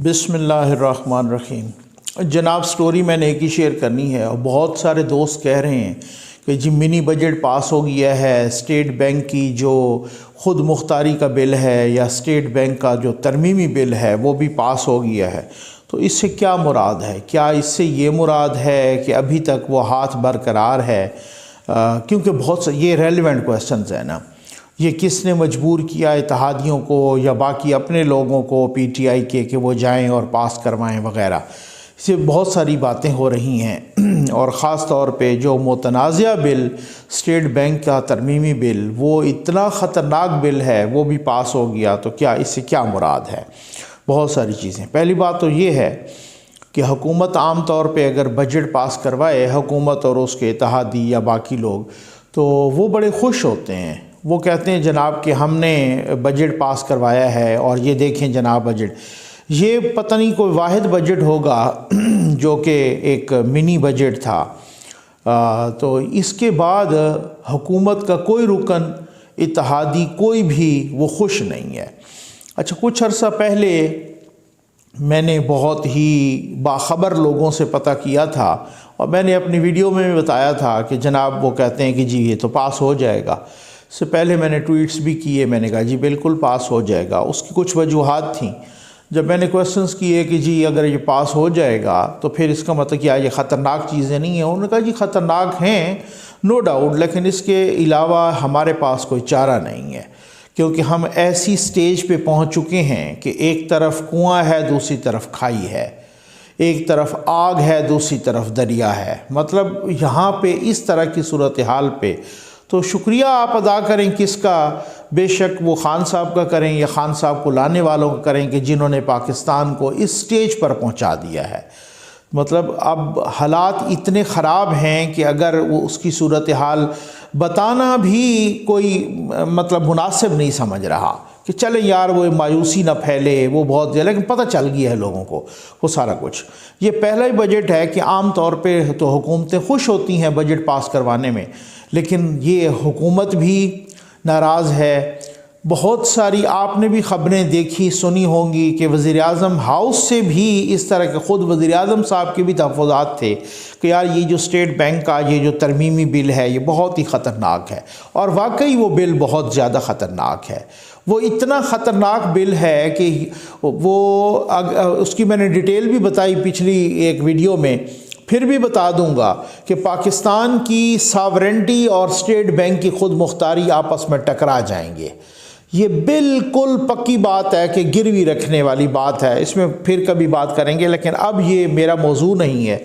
بسم اللہ الرحمن الرحیم۔ جناب سٹوری میں نے ایک ہی شیئر کرنی ہے اور بہت سارے دوست کہہ رہے ہیں کہ جی منی بجٹ پاس ہو گیا ہے، اسٹیٹ بینک کی جو خود مختاری کا بل ہے یا اسٹیٹ بینک کا جو ترمیمی بل ہے وہ بھی پاس ہو گیا ہے۔ تو اس سے کیا مراد ہے؟ کیا اس سے یہ مراد ہے کہ ابھی تک وہ ہاتھ برقرار ہے؟ کیونکہ بہت سے یہ ریلیونٹ کویسچنز ہیں نا، یہ کس نے مجبور کیا اتحادیوں کو یا باقی اپنے لوگوں کو پی ٹی آئی کے کہ وہ جائیں اور پاس کروائیں وغیرہ، اس سے بہت ساری باتیں ہو رہی ہیں۔ اور خاص طور پہ جو متنازعہ بل اسٹیٹ بینک کا ترمیمی بل، وہ اتنا خطرناک بل ہے، وہ بھی پاس ہو گیا، تو کیا اس سے کیا مراد ہے؟ بہت ساری چیزیں۔ پہلی بات تو یہ ہے کہ حکومت عام طور پہ اگر بجٹ پاس کروائے، حکومت اور اس کے اتحادی یا باقی لوگ، تو وہ بڑے خوش ہوتے ہیں۔ وہ کہتے ہیں جناب کہ ہم نے بجٹ پاس کروایا ہے اور یہ دیکھیں جناب بجٹ۔ یہ پتہ نہیں کوئی واحد بجٹ ہوگا جو کہ ایک منی بجٹ تھا۔ تو اس کے بعد حکومت کا کوئی رکن، اتحادی کوئی بھی وہ خوش نہیں ہے۔ اچھا، کچھ عرصہ پہلے میں نے بہت ہی باخبر لوگوں سے پتہ کیا تھا اور میں نے اپنی ویڈیو میں بھی بتایا تھا کہ جناب وہ کہتے ہیں کہ جی یہ تو پاس ہو جائے گا۔ اس سے پہلے میں نے ٹویٹس بھی کیے، میں نے کہا جی بالکل پاس ہو جائے گا۔ اس کی کچھ وجوہات تھیں۔ جب میں نے کویسچنس کیے کہ جی اگر یہ پاس ہو جائے گا تو پھر اس کا مطلب کیا یہ خطرناک چیزیں نہیں ہیں؟ انہوں نے کہا جی خطرناک ہیں نو ڈاؤٹ، لیکن اس کے علاوہ ہمارے پاس کوئی چارہ نہیں ہے، کیونکہ ہم ایسی سٹیج پہ پہنچ چکے ہیں کہ ایک طرف کنواں ہے، دوسری طرف کھائی ہے، ایک طرف آگ ہے، دوسری طرف دریا ہے۔ مطلب یہاں پہ اس طرح کی صورتحال پہ تو شکریہ آپ ادا کریں کس کا؟ بے شک وہ خان صاحب کا کریں یا خان صاحب کو لانے والوں کا کریں کہ جنہوں نے پاکستان کو اس سٹیج پر پہنچا دیا ہے۔ مطلب اب حالات اتنے خراب ہیں کہ اگر وہ اس کی صورتحال بتانا بھی کوئی مطلب مناسب نہیں سمجھ رہا کہ چلیں یار وہ مایوسی نہ پھیلے، وہ بہت زیادہ، لیکن پتہ چل گیا ہے لوگوں کو وہ سارا کچھ۔ یہ پہلا ہی بجٹ ہے کہ عام طور پہ تو حکومتیں خوش ہوتی ہیں بجٹ پاس کروانے میں، لیکن یہ حکومت بھی ناراض ہے۔ بہت ساری آپ نے بھی خبریں دیکھی سنی ہوں گی کہ وزیراعظم ہاؤس سے بھی اس طرح کے، خود وزیراعظم صاحب کے بھی تحفظات تھے کہ یار یہ جو اسٹیٹ بینک کا یہ جو ترمیمی بل ہے یہ بہت ہی خطرناک ہے، اور واقعی وہ بل بہت زیادہ خطرناک ہے۔ وہ اتنا خطرناک بل ہے کہ وہ اس کی میں نے ڈیٹیل بھی بتائی پچھلی ایک ویڈیو میں، پھر بھی بتا دوں گا کہ پاکستان کی ساورنٹی اور اسٹیٹ بینک کی خود مختاری آپس میں ٹکرا جائیں گے۔ یہ بالکل پکی بات ہے کہ گروی رکھنے والی بات ہے، اس میں پھر کبھی بات کریں گے، لیکن اب یہ میرا موضوع نہیں ہے۔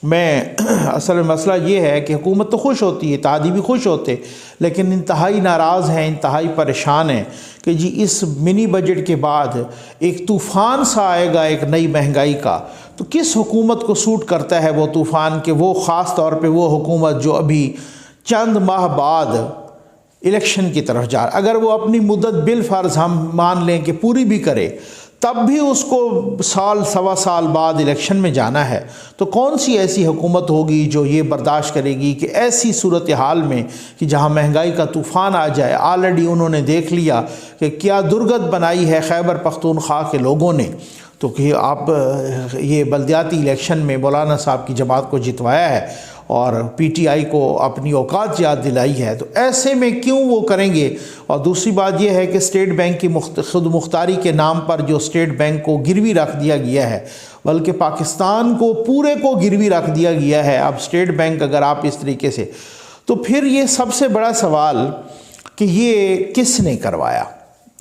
میں اصل میں مسئلہ یہ ہے کہ حکومت تو خوش ہوتی ہے، اتحادی بھی خوش ہوتے، لیکن انتہائی ناراض ہیں، انتہائی پریشان ہیں کہ جی اس منی بجٹ کے بعد ایک طوفان سا آئے گا ایک نئی مہنگائی کا۔ تو کس حکومت کو سوٹ کرتا ہے وہ طوفان کہ وہ خاص طور پہ وہ حکومت جو ابھی چند ماہ بعد الیکشن کی طرف جا، اگر وہ اپنی مدت بالفرض ہم مان لیں کہ پوری بھی کرے، تب بھی اس کو سال سوا سال بعد الیکشن میں جانا ہے، تو کون سی ایسی حکومت ہوگی جو یہ برداشت کرے گی کہ ایسی صورتحال میں کہ جہاں مہنگائی کا طوفان آ جائے؟ آلریڈی انہوں نے دیکھ لیا کہ کیا درگت بنائی ہے خیبر پختونخوا کے لوگوں نے، تو کہ آپ یہ بلدیاتی الیکشن میں مولانا صاحب کی جماعت کو جتوایا ہے اور پی ٹی آئی کو اپنی اوقات یاد دلائی ہے، تو ایسے میں کیوں وہ کریں گے؟ اور دوسری بات یہ ہے کہ اسٹیٹ بینک کی خود مختاری کے نام پر جو اسٹیٹ بینک کو گروی رکھ دیا گیا ہے، بلکہ پاکستان کو پورے کو گروی رکھ دیا گیا ہے اب اسٹیٹ بینک، اگر آپ اس طریقے سے، تو پھر یہ سب سے بڑا سوال کہ یہ کس نے کروایا؟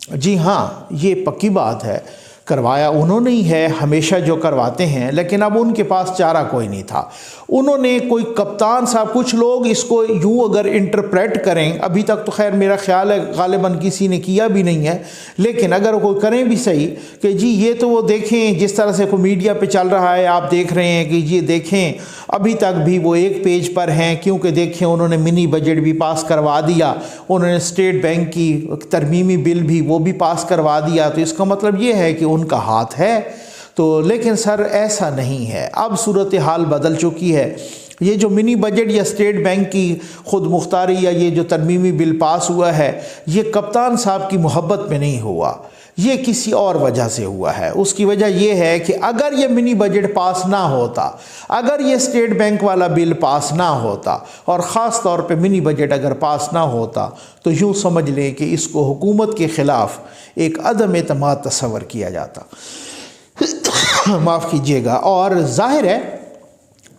جی ہاں، یہ پکی بات ہے کروایا انہوں نے ہی ہے، ہمیشہ جو کرواتے ہیں، لیکن اب ان کے پاس چارہ کوئی نہیں تھا۔ انہوں نے کوئی کپتان صاحب، کچھ لوگ اس کو یوں اگر انٹرپریٹ کریں، ابھی تک تو خیر میرا خیال ہے غالباً کسی نے کیا بھی نہیں ہے، لیکن اگر کوئی کریں بھی صحیح کہ جی یہ تو وہ دیکھیں جس طرح سے کوئی میڈیا پہ چل رہا ہے، آپ دیکھ رہے ہیں کہ یہ دیکھیں ابھی تک بھی وہ ایک پیج پر ہیں، کیونکہ دیکھیں انہوں نے منی بجٹ بھی پاس کروا دیا، انہوں نے اسٹیٹ بینک کی ترمیمی بل بھی وہ بھی پاس کروا دیا، تو اس کا مطلب یہ ہے کہ ان کا ہاتھ ہے۔ تو لیکن سر ایسا نہیں ہے، اب صورتحال بدل چکی ہے۔ یہ جو منی بجٹ یا اسٹیٹ بینک کی خود مختاری یا یہ جو ترمیمی بل پاس ہوا ہے، یہ کپتان صاحب کی محبت میں نہیں ہوا، یہ کسی اور وجہ سے ہوا ہے۔ اس کی وجہ یہ ہے کہ اگر یہ منی بجٹ پاس نہ ہوتا، اگر یہ اسٹیٹ بینک والا بل پاس نہ ہوتا، اور خاص طور پہ منی بجٹ اگر پاس نہ ہوتا، تو یوں سمجھ لیں کہ اس کو حکومت کے خلاف ایک عدم اعتماد تصور کیا جاتا۔ معاف کیجیے گا۔ اور ظاہر ہے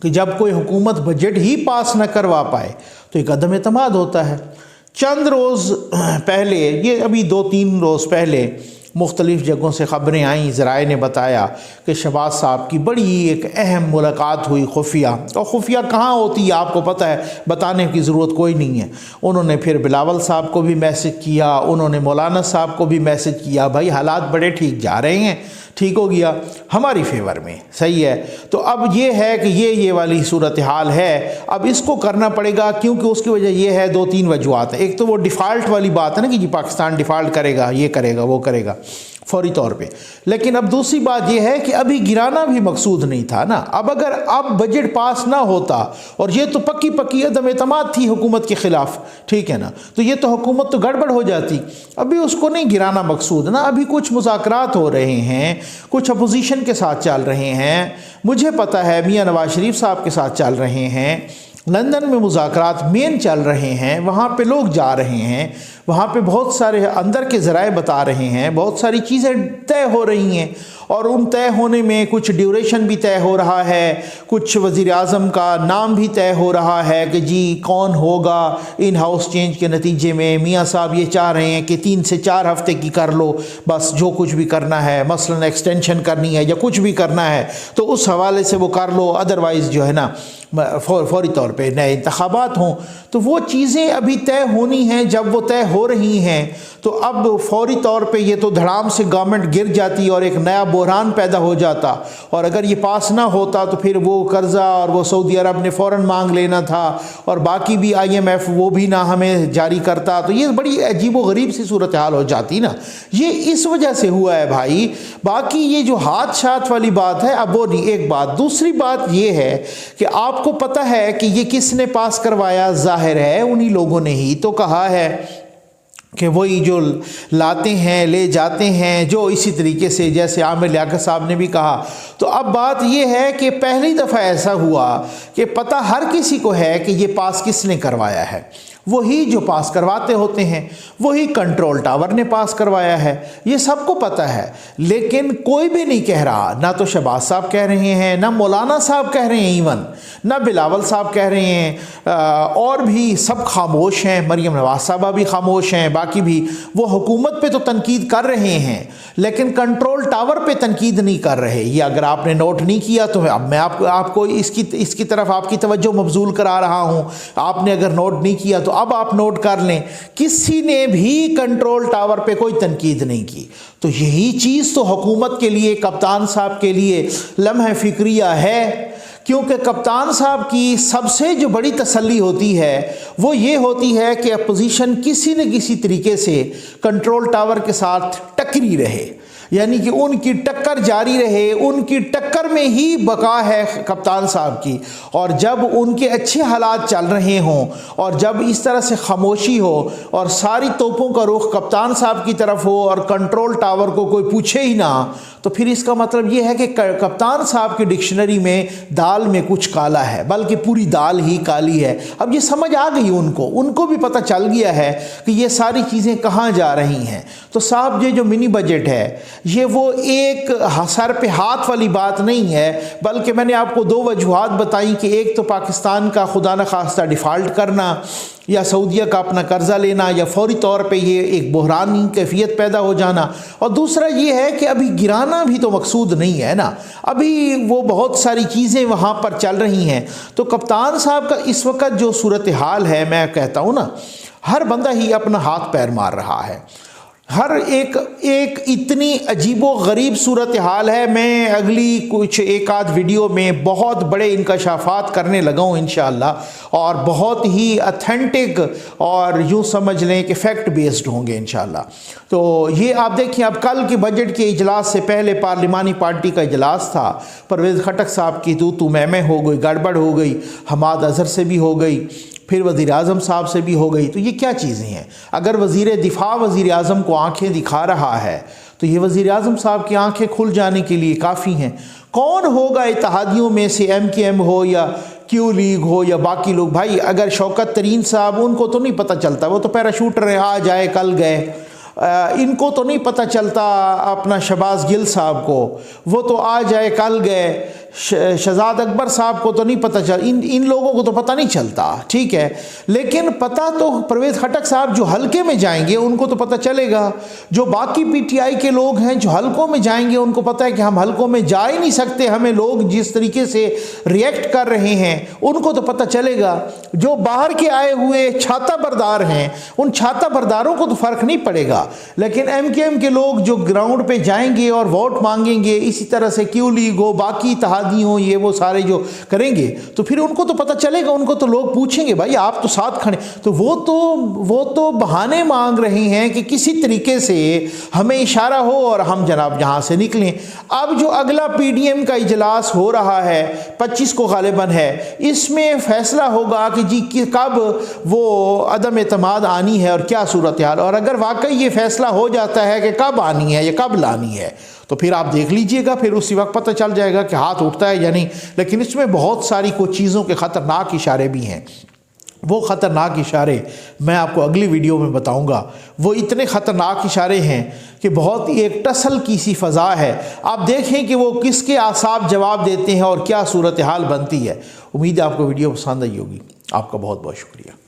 کہ جب کوئی حکومت بجٹ ہی پاس نہ کروا پائے تو ایک عدم اعتماد ہوتا ہے۔ چند روز پہلے، یہ ابھی 2-3 روز پہلے مختلف جگہوں سے خبریں آئیں، ذرائع نے بتایا کہ شہباز صاحب کی بڑی ایک اہم ملاقات ہوئی خفیہ، اور خفیہ کہاں ہوتی ہے آپ کو پتہ ہے، بتانے کی ضرورت کوئی نہیں ہے۔ انہوں نے پھر بلاول صاحب کو بھی میسج کیا، انہوں نے مولانا صاحب کو بھی میسج کیا، بھائی حالات بڑے ٹھیک جا رہے ہیں، ٹھیک ہو گیا ہماری فیور میں، صحیح ہے۔ تو اب یہ ہے کہ یہ والی صورتحال ہے، اب اس کو کرنا پڑے گا، کیونکہ اس کی وجہ یہ ہے 2-3 وجوہات ہیں۔ ایک تو وہ ڈیفالٹ والی بات ہے نا کہ جی پاکستان ڈیفالٹ کرے گا، یہ کرے گا، وہ کرے گا فوری طور پہ، لیکن اب دوسری بات یہ ہے کہ ابھی گرانا بھی مقصود نہیں تھا نا۔ اب اگر بجٹ پاس نہ ہوتا، اور یہ تو پکی عدم اعتماد تھی حکومت کے خلاف، ٹھیک ہے نا، تو یہ تو حکومت تو گڑبڑ ہو جاتی۔ ابھی اس کو نہیں گرانا مقصود نا، ابھی کچھ مذاکرات ہو رہے ہیں، کچھ اپوزیشن کے ساتھ چل رہے ہیں، مجھے پتہ ہے میاں نواز شریف صاحب کے ساتھ چل رہے ہیں، لندن میں مذاکرات مین چل رہے ہیں، وہاں پہ لوگ جا رہے ہیں، وہاں پہ بہت سارے اندر کے ذرائع بتا رہے ہیں، بہت ساری چیزیں طے ہو رہی ہیں، اور ان طے ہونے میں کچھ ڈیوریشن بھی طے ہو رہا ہے، کچھ وزیر اعظم کا نام بھی طے ہو رہا ہے کہ جی کون ہوگا ان ہاؤس چینج کے نتیجے میں۔ میاں صاحب یہ چاہ رہے ہیں کہ 3 سے 4 ہفتے کی کر لو، بس جو کچھ بھی کرنا ہے، مثلا ایکسٹینشن کرنی ہے یا کچھ بھی کرنا ہے تو اس حوالے سے وہ کر لو، ادروائز جو ہے نا فوری طور پہ نئے انتخابات ہوں۔ تو وہ چیزیں ابھی طے ہونی ہیں، جب وہ طے ہو رہی ہیں تو اب فوری طور پہ یہ تو دھڑام سے گورنمنٹ گر جاتی اور ایک نیا بحران پیدا ہو جاتا، اور اگر یہ پاس نہ ہوتا تو پھر وہ قرضہ اور وہ سعودی عرب نے فوراً مانگ لینا تھا، اور باقی بھی IMF وہ بھی نہ ہمیں جاری کرتا، تو یہ بڑی عجیب و غریب سی صورتحال ہو جاتی نا۔ یہ اس وجہ سے ہوا ہے بھائی، باقی یہ جو ہاتھ شات والی بات ہے اب وہ نہیں۔ ایک بات، دوسری بات یہ ہے کہ آپ کو پتہ ہے کہ یہ کس نے پاس کروایا، ظاہر ہے انہی لوگوں نے ہی تو کہا ہے کہ وہی جو لاتے ہیں لے جاتے ہیں، جو اسی طریقے سے جیسے عامر لیاقت صاحب نے بھی کہا۔ تو اب بات یہ ہے کہ پہلی دفعہ ایسا ہوا کہ پتہ ہر کسی کو ہے کہ یہ پاس کس نے کروایا ہے، وہی جو پاس کرواتے ہوتے ہیں، وہی کنٹرول ٹاور نے پاس کروایا ہے، یہ سب کو پتہ ہے، لیکن کوئی بھی نہیں کہہ رہا، نہ تو شہباز صاحب کہہ رہے ہیں، نہ مولانا صاحب کہہ رہے ہیں، ایون نہ بلاول صاحب کہہ رہے ہیں، اور بھی سب خاموش ہیں، مریم نواز صاحبہ بھی خاموش ہیں، باقی بھی وہ حکومت پہ تو تنقید کر رہے ہیں لیکن کنٹرول ٹاور پہ تنقید نہیں کر رہے۔ یہ اگر آپ نے نوٹ نہیں کیا تو اب میں آپ کو اس کی طرف آپ کی توجہ مبذول کرا رہا ہوں، آپ نے اگر نوٹ نہیں کیا تو اب آپ نوٹ کر لیں، کسی نے بھی کنٹرول ٹاور پہ کوئی تنقید نہیں کی۔ تو یہی چیز تو حکومت کے لیے، کپتان صاحب کے لیے لمحہ فکریہ ہے، کیونکہ کپتان صاحب کی سب سے جو بڑی تسلی ہوتی ہے وہ یہ ہوتی ہے کہ اپوزیشن کسی نہ کسی طریقے سے کنٹرول ٹاور کے ساتھ ٹکری رہے، یعنی کہ ان کی ٹکر جاری رہے، ان کی ٹکر میں ہی بقا ہے کپتان صاحب کی۔ اور جب ان کے اچھے حالات چل رہے ہوں اور جب اس طرح سے خاموشی ہو اور ساری توپوں کا رخ کپتان صاحب کی طرف ہو اور کنٹرول ٹاور کو کوئی پوچھے ہی نہ، تو پھر اس کا مطلب یہ ہے کہ کپتان صاحب کی ڈکشنری میں دال میں کچھ کالا ہے، بلکہ پوری دال ہی کالی ہے۔ اب یہ سمجھ آ گئی ان کو بھی پتہ چل گیا ہے کہ یہ ساری چیزیں کہاں جا رہی ہیں۔ تو صاحب یہ جو منی بجٹ ہے یہ وہ ایک سر پہ ہاتھ والی بات نہیں ہے، بلکہ میں نے آپ کو 2 وجوہات بتائیں کہ ایک تو پاکستان کا خدا نخواستہ ڈیفالٹ کرنا یا سعودیہ کا اپنا قرضہ لینا یا فوری طور پہ یہ ایک بحرانی کیفیت پیدا ہو جانا، اور دوسرا یہ ہے کہ ابھی گرانا بھی تو مقصود نہیں ہے نا، ابھی وہ بہت ساری چیزیں وہاں پر چل رہی ہیں۔ تو کپتان صاحب کا اس وقت جو صورتحال ہے، میں کہتا ہوں نا، ہر بندہ ہی اپنا ہاتھ پیر مار رہا ہے، ہر ایک اتنی عجیب و غریب صورتحال ہے۔ میں اگلی کچھ ایک آدھ ویڈیو میں بہت بڑے انکشافات کرنے لگا ہوں انشاءاللہ، اور بہت ہی اتھینٹک اور یوں سمجھ لیں کہ فیکٹ بیسڈ ہوں گے انشاءاللہ۔ تو یہ آپ دیکھیں، اب کل کے بجٹ کے اجلاس سے پہلے پارلیمانی پارٹی کا اجلاس تھا، پرویز خٹک صاحب کی تو میں ہو گئی، گڑبڑ ہو گئی، حماد اظہر سے بھی ہو گئی، پھر وزیر اعظم صاحب سے بھی ہو گئی۔ تو یہ کیا چیزیں ہیں؟ اگر وزیر دفاع وزیر اعظم کو آنکھیں دکھا رہا ہے تو یہ وزیر اعظم صاحب کی آنکھیں کھل جانے کے لیے کافی ہیں۔ کون ہوگا اتحادیوں میں سے، ایم کے ایم ہو یا کیو لیگ ہو یا باقی لوگ؟ بھائی اگر شوکت ترین صاحب، ان کو تو نہیں پتہ چلتا، وہ تو پیراشوٹر ہیں، آج آئے کل گئے۔ ان کو تو نہیں پتہ چلتا اپنا شہباز گل صاحب کو، وہ تو آج آئے کل گئے۔ شہزاد اکبر صاحب کو تو نہیں پتہ چل، ان لوگوں کو تو پتہ نہیں چلتا، ٹھیک ہے، لیکن پتہ تو پرویز خٹک صاحب جو حلقے میں جائیں گے ان کو تو پتہ چلے گا۔ جو باقی پی ٹی آئی کے لوگ ہیں جو حلقوں میں جائیں گے ان کو پتہ ہے کہ ہم حلقوں میں جا ہی نہیں سکتے، ہمیں لوگ جس طریقے سے ریئیکٹ کر رہے ہیں ان کو تو پتہ چلے گا۔ جو باہر کے آئے ہوئے چھاتہ بردار ہیں ان چھاتہ برداروں کو تو فرق نہیں پڑے گا، لیکن ایم کے ایم کے لوگ جو گراؤنڈ پہ جائیں گے اور ووٹ مانگیں گے، اسی طرح سے کیو لیگ ہو، باقی اتحادی ہوں، یہ وہ سارے جو کریں گے تو پھر ان کو تو پتہ چلے گا، ان کو تو لوگ پوچھیں گے بھائی آپ تو ساتھ کھڑے، تو وہ تو بہانے مانگ رہے ہیں کہ کسی طریقے سے ہمیں اشارہ ہو اور ہم جناب یہاں سے نکلیں۔ اب جو اگلا پی ڈی ایم کا اجلاس ہو رہا ہے 25 کو غالباً ہے، اس میں فیصلہ ہوگا کہ جی کب وہ عدم اعتماد آنی ہے اور کیا صورتحال، اور اگر واقعی یہ فیصلہ ہو جاتا ہے کہ کب آنی ہے یا کب لانی ہے تو پھر آپ دیکھ لیجئے گا، پھر اسی وقت پتہ چل جائے گا کہ ہاتھ اٹھتا ہے یا نہیں۔ لیکن اس میں بہت ساری کچھ چیزوں کے خطرناک اشارے بھی ہیں، وہ خطرناک اشارے میں آپ کو اگلی ویڈیو میں بتاؤں گا۔ وہ اتنے خطرناک اشارے ہیں کہ بہت ہی ایک ٹسل کی سی فضا ہے، آپ دیکھیں کہ وہ کس کے اعصاب جواب دیتے ہیں اور کیا صورتحال بنتی ہے۔ امید ہے آپ کو ویڈیو پسند آئی ہوگی۔ آپ کا بہت بہت شکریہ۔